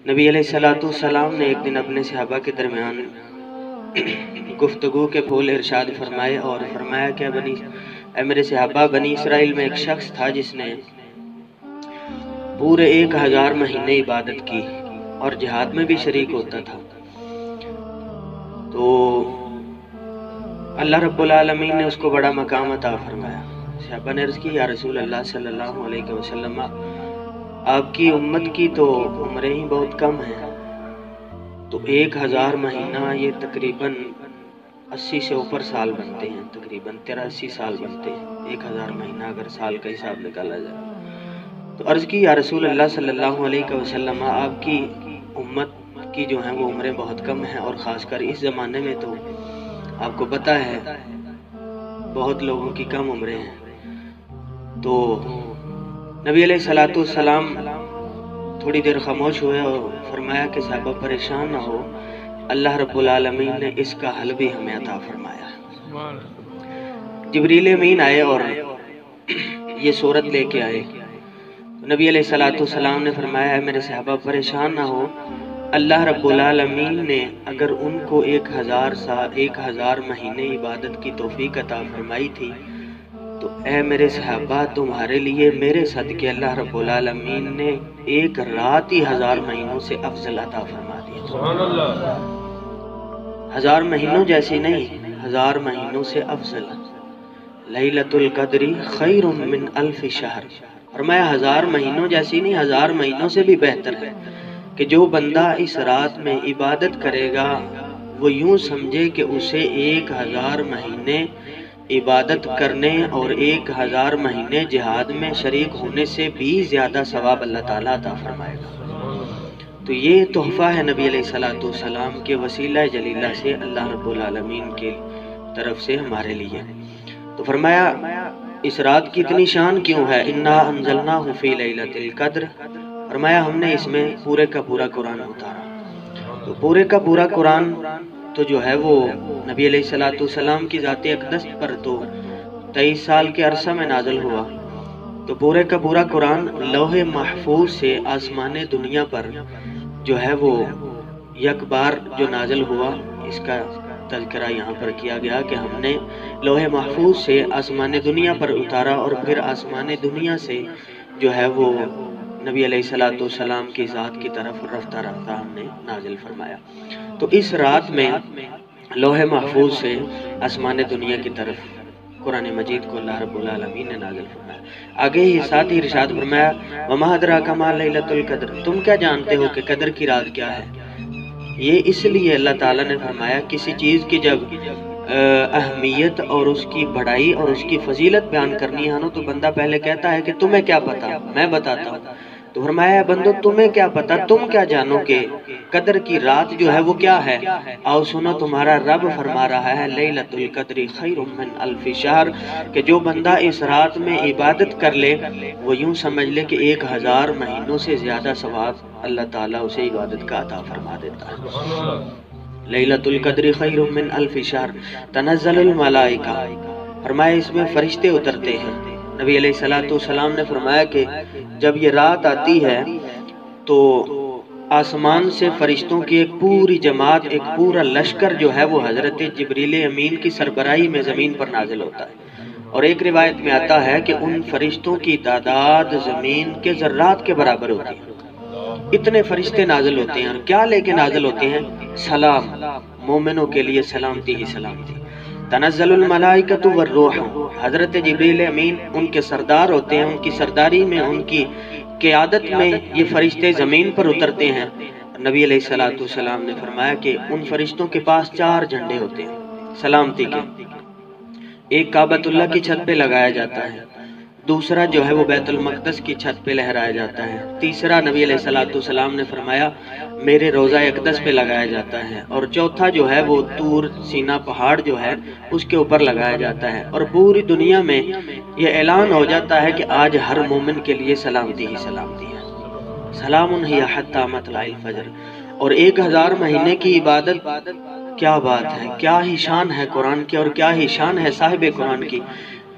نبی علیہ السلام نے ایک دن اپنے صحابہ کے درمیان گفتگو کے پھول ارشاد فرمائے اور فرمایا کہ اے میرے صحابہ، بنی اسرائیل میں ایک شخص تھا جس نے پورے 1000 مہینے عبادت کی اور جہاد میں بھی شریک ہوتا تھا۔ تو اللہ رب العالمین نے اس کو بڑا مقام عطا فرمایا۔ صحابہ نے عرض کی، یا رسول اللہ صلی اللہ علیہ وسلم، آپ کی امت کی تو عمریں ہی بہت کم ہیں، تو 1000 مہینہ یہ تقریباً 80 سے اوپر سال بنتے ہیں، تقریباً 83 سال بنتے ہیں 1000 مہینہ اگر سال کا حساب نکالا جائے۔ تو عرض کی، یا رسول اللہ صلی اللہ علیہ وسلم، آپ کی امت کی جو ہیں وہ عمریں بہت کم ہیں، اور خاص کر اس زمانے میں تو آپ کو پتہ ہے بہت لوگوں کی کم عمریں ہیں۔ تو نبی علیہ السلام تھوڑی دیر خاموش ہوئے اور فرمایا کہ صحابہ پریشان نہ ہو، اللہ رب العالمین نے اس کا حل بھی ہمیں عطا فرمایا ہے۔ جبریل امین آئے اور یہ صورت لے کے آئے۔ نبی علیہ السلام نے فرمایا، ہے میرے صحابہ پریشان نہ ہو، اللہ رب العالمین نے اگر ان کو 1000 مہینے عبادت کی توفیق عطا فرمائی تھی، تو اے میرے صحابہ تمہارے لیے میرے صدقے اللہ رب العالمین نے ایک رات ہی 1000 مہینوں سے افضل عطا فرما دیا۔ سبحان اللہ۔ 1000 مہینوں جیسی نہیں، 1000 مہینوں سے افضل۔ لیلۃ القدر خیر من 1000 شہر۔ فرمایا 1000 مہینوں جیسی نہیں، 1000 مہینوں سے بھی بہتر ہے کہ جو بندہ اس رات میں عبادت کرے گا وہ یوں سمجھے کہ اسے 1000 مہینے عبادت کرنے اور 1000 مہینے جہاد میں شریک ہونے سے بھی زیادہ ثواب اللہ تعالیٰ عطا فرمائے گا۔ تو یہ تحفہ ہے نبی علیہ السلام کے وسیلہ جلیلہ سے اللہ رب العالمین کے طرف سے ہمارے لیے۔ تو فرمایا اس رات کی اتنی شان کیوں ہے؟ انا انزلناہ فی لیلۃ القدر۔ فرمایا ہم نے اس میں پورے کا پورا قرآن اتارا۔ تو پورے کا پورا قرآن تو جو ہے وہ نبی علیہ السلام کی ذات اقدس پر تو 23 سال کے عرصہ میں نازل ہوا۔ تو پورے کا پورا قرآن لوح محفوظ سے آسمان دنیا پر جو ہے وہ یک بار جو نازل ہوا، اس کا تذکرہ یہاں پر کیا گیا کہ ہم نے لوح محفوظ سے آسمان دنیا پر اتارا اور پھر آسمان دنیا سے جو ہے وہ نبی علیہ السلام کی ذات کی طرف رفتہ رفتہ ہم نے نازل فرمایا۔ تو اس رات میں لوح محفوظ سے آسمان دنیا کی طرف قرآن مجید کو اللہ رب العالمین نے نازل فرمایا۔ آگے ہی ساتھ ہی ارشاد فرمایا، وَمَا أَدْرَاكَ مَا لَيْلَةُ الْقَدْرِ، تم کیا جانتے ہو کہ قدر کی رات کیا ہے؟ یہ اس لیے اللہ تعالیٰ نے فرمایا کسی چیز کی جب اہمیت اور اس کی بڑائی اور اس کی فضیلت بیان کرنی ہے نا، تو بندہ پہلے کہتا ہے کہ تمہیں کیا پتا، میں بتاتا ہوں۔ تو فرمایا بندو تمہیں کیا پتا، تم کیا جانو کہ قدر کی رات جو ہے وہ کیا ہے؟ آؤ سنو، تمہارا رب فرما رہا ہے لیلۃ القدر خیر من 1000 شہر، کہ جو بندہ اس رات میں عبادت کر لے وہ یوں سمجھ لے کہ 1000 مہینوں سے زیادہ ثواب اللہ تعالیٰ اسے عبادت کا عطا فرما دیتا ہے۔ لیلۃ القدر خیر من 1000 شہر تنزل الملائکہ۔ فرمایا اس میں فرشتے اترتے ہیں۔ نبی علیہ السلام نے فرمایا کہ جب یہ رات آتی ہے تو آسمان سے فرشتوں کی ایک پوری جماعت، ایک پورا لشکر جو ہے وہ حضرت جبریل امین کی سربراہی میں زمین پر نازل ہوتا ہے، اور ایک روایت میں آتا ہے کہ ان فرشتوں کی تعداد زمین کے ذرات کے برابر ہوتی ہے۔ اتنے فرشتے نازل ہوتے ہیں، اور کیا لے کے نازل ہوتے ہیں؟ سلام، مومنوں کے لیے سلامتی ہی سلامتی۔ تنزل الملائکۃ والروح، حضرت جبریل امین ان کے سردار ہوتے ہیں، ان کی سرداری میں، ان کی قیادت میں یہ فرشتے زمین پر اترتے ہیں۔ نبی علیہ السلام نے فرمایا کہ ان فرشتوں کے پاس 4 جھنڈے ہوتے ہیں سلامتی کے۔ ایک کعبۃ اللہ کی چھت پہ لگایا جاتا ہے، دوسرا جو ہے وہ بیت المقدس کی چھت پہ لہرایا جاتا ہے، تیسرا نبی علیہ السلام نے فرمایا میرے روضہ اقدس پہ لگایا جاتا ہے، اور چوتھا جو ہے وہ طور سینا پہاڑ جو ہے اس کے اوپر لگایا جاتا ہے، اور پوری دنیا میں یہ اعلان ہو جاتا ہے کہ آج ہر مومن کے لیے سلامتی ہی سلامتی ہے۔ سلام ہی حتی مطلع الفجر۔ اور 1000 مہینے کی عبادت کیا بات ہے، کیا ہی شان ہے قرآن کی، اور کیا ہی شان ہے صاحب قرآن کی۔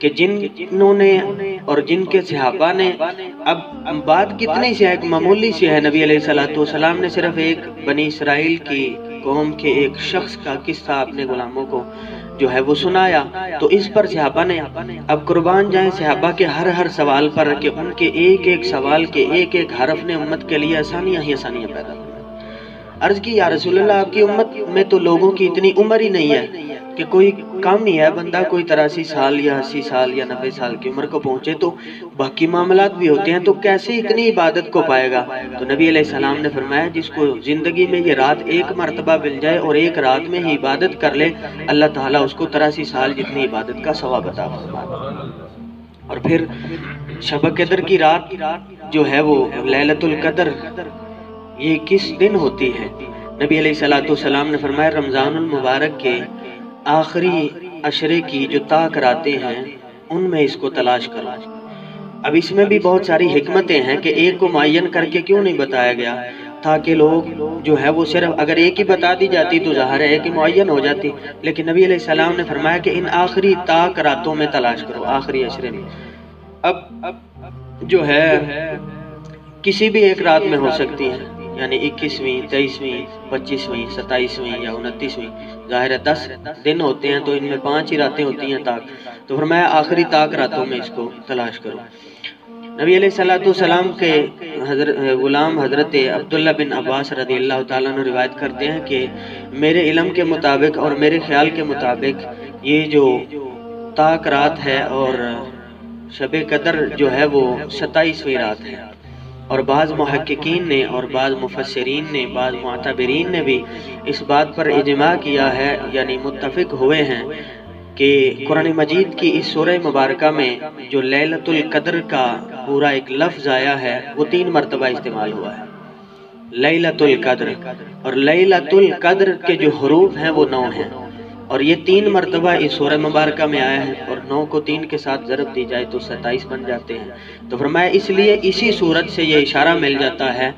کہ جنہوں نے اور جن کے صحابہ نے، اب بات کتنی سی ہے، ایک معمولی سی ہے، نبی علیہ السلام نے صرف ایک بنی اسرائیل کی قوم کے ایک شخص کا قصہ اپنے غلاموں کو جو ہے وہ سنایا، تو اس پر صحابہ نے اب قربان جائیں صحابہ کے ہر سوال پر، کہ ان کے ایک ایک سوال کے ایک ایک حرف نے امت کے لیے آسانیاں ہی آسانیاں پیدا کی۔ عرض کی یا رسول اللہ، آپ کی امت میں تو لوگوں کی اتنی عمر ہی نہیں ہے کہ کوئی کم ہی ہے، بندہ کوئی 83 سال یا 80 سال یا 90 سال کی عمر کو پہنچے تو باقی معاملات بھی ہوتے ہیں، تو کیسے اتنی عبادت کو پائے گا؟ تو نبی علیہ السلام نے فرمایا جس کو زندگی میں یہ رات ایک مرتبہ مل جائے اور ایک رات میں ہی عبادت کر لے، اللہ تعالیٰ اس کو 83 سال جتنی عبادت کا ثواب عطا فرمائے۔ اور پھر شب قدر کی رات جو ہے وہ لیلۃ القدر، یہ کس دن ہوتی ہے؟ نبی علیہ السلام نے فرمایا رمضان المبارک کے آخری عشرے کی جو طاق راتیں ہیں ان میں اس کو تلاش کرو۔ اب اس میں بھی بہت ساری حکمتیں ہیں کہ ایک کو معین کر کے کیوں نہیں بتایا گیا، تاکہ لوگ جو ہے وہ صرف اگر ایک ہی بتا دی جاتی تو ظاہر ہے کہ معین ہو جاتی، لیکن نبی علیہ السلام نے فرمایا کہ ان آخری طاق راتوں میں تلاش کرو، آخری عشرے میں۔ اب جو ہے کسی بھی ایک رات میں ہو سکتی ہے، یعنی 21ویں، 23ویں، 25ویں، 27ویں یا 29ویں، ظاہر ہے 10 دن ہوتے ہیں تو ان میں 5 ہی راتیں ہوتی ہیں طاق، تو فرمایا آخری طاق راتوں میں اس کو تلاش کرو۔ نبی علیہ السلام کے غلام حضرت عبداللہ بن عباس رضی اللہ تعالیٰ عنہ روایت کرتے ہیں کہ میرے علم کے مطابق اور میرے خیال کے مطابق یہ جو طاق رات ہے اور شب قدر جو ہے وہ 27ویں رات ہے، اور بعض محققین نے اور بعض مفسرین نے، بعض معتبرین نے بھی اس بات پر اجماع کیا ہے، یعنی متفق ہوئے ہیں کہ قرآن مجید کی اس سورہ مبارکہ میں جو لیلۃ القدر کا پورا ایک لفظ آیا ہے وہ 3 مرتبہ استعمال ہوا ہے، لیلۃ القدر، اور لیلۃ القدر کے جو حروف ہیں وہ 9 ہیں، اور یہ 3 مرتبہ اس سورہ مبارکہ میں آیا ہے، اور 9 کو 3 کے ساتھ ضرب دی جائے تو 27 بن جاتے ہیں۔ تو فرمایا اس لیے اسی صورت سے یہ اشارہ مل جاتا ہے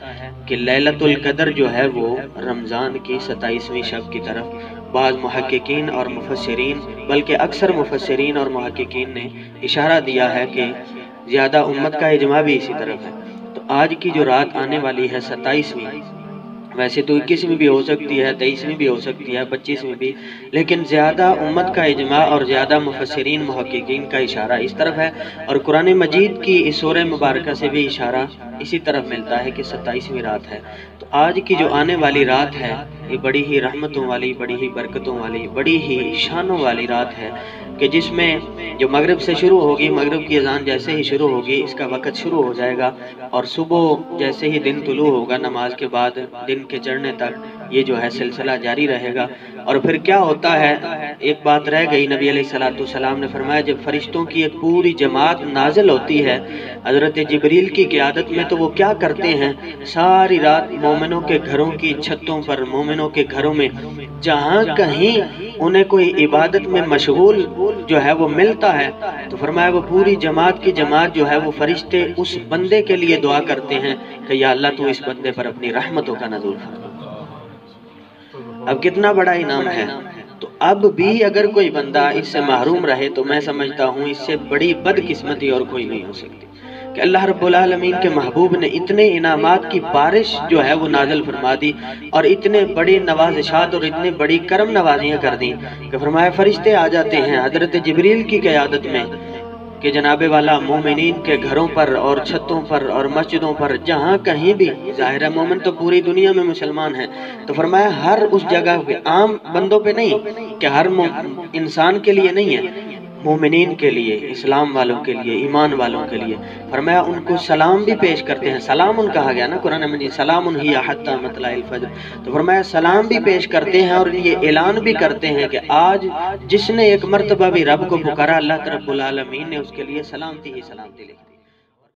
کہ لیلۃ القدر جو ہے وہ رمضان کی 27ویں شب کی طرف بعض محققین اور مفسرین، بلکہ اکثر مفسرین اور محققین نے اشارہ دیا ہے کہ زیادہ امت کا اجماع بھی اسی طرف ہے۔ تو آج کی جو رات آنے والی ہے 27ویں، ویسے تو 21ویں بھی ہو سکتی ہے، 23ویں بھی ہو سکتی ہے، 25ویں بھی، لیکن زیادہ امت کا اجماع اور زیادہ مفسرین محققین کا اشارہ اس طرف ہے، اور قرآن مجید کی اس سورہ مبارکہ سے بھی اشارہ اسی طرف ملتا ہے کہ 27ویں رات ہے۔ تو آج کی جو آنے والی رات ہے یہ بڑی ہی رحمتوں والی، بڑی ہی برکتوں والی، بڑی ہی شانوں والی رات ہے، کہ جس میں جو مغرب سے شروع ہوگی، مغرب کی اذان جیسے ہی شروع ہوگی اس کا وقت شروع ہو جائے گا، اور صبح جیسے ہی دن طلوع ہوگا نماز کے بعد دن کے چڑھنے تک یہ جو ہے سلسلہ جاری رہے گا۔ اور پھر کیا ہوتا ہے، ایک بات رہ گئی، نبی علیہ السلام نے فرمایا جب فرشتوں کی ایک پوری جماعت نازل ہوتی ہے حضرت جبریل کی قیادت میں، تو وہ کیا کرتے ہیں، ساری رات مومنوں کے گھروں کی چھتوں پر، مومنوں کے گھروں میں جہاں کہیں انہیں کوئی عبادت میں مشغول جو ہے وہ ملتا ہے، تو فرمایا وہ پوری جماعت کی جماعت جو ہے وہ فرشتے اس بندے کے لیے دعا کرتے ہیں کہ یا اللہ تو اس بندے پر اپنی رحمتوں کا نزول فرما۔ اب کتنا بڑا انعام ہے، تو اب بھی اگر کوئی بندہ اس سے محروم رہے تو میں سمجھتا ہوں اس سے بڑی بدقسمتی اور کوئی نہیں ہو سکتی، کہ اللہ رب العالمین کے محبوب نے اتنے انعامات کی بارش جو ہے وہ نازل فرما دی، اور اتنے بڑی نوازشات اور اتنے بڑی کرم نوازیاں کر دیں کہ فرمایا فرشتے آ جاتے ہیں حضرت جبریل کی قیادت میں کہ جناب والا مومنین کے گھروں پر اور چھتوں پر اور مسجدوں پر جہاں کہیں بھی، ظاہر ہے مومن تو پوری دنیا میں مسلمان ہیں، تو فرمایا ہر اس جگہ پہ، عام بندوں پہ نہیں کہ ہر انسان کے لیے نہیں ہے، مومنین کے لیے، اسلام والوں کے لیے، ایمان والوں کے لیے، فرمایا ان کو سلام بھی پیش کرتے ہیں۔ سلام ان کہا گیا نا قرآن مجید، سلام ہی حتی مطلع الفجر، تو فرمایا سلام بھی پیش کرتے ہیں، اور یہ اعلان بھی کرتے ہیں کہ آج جس نے ایک مرتبہ بھی رب کو پکارا اللہ رب العالمین نے اس کے لیے سلامتی ہی سلامتی لکھی۔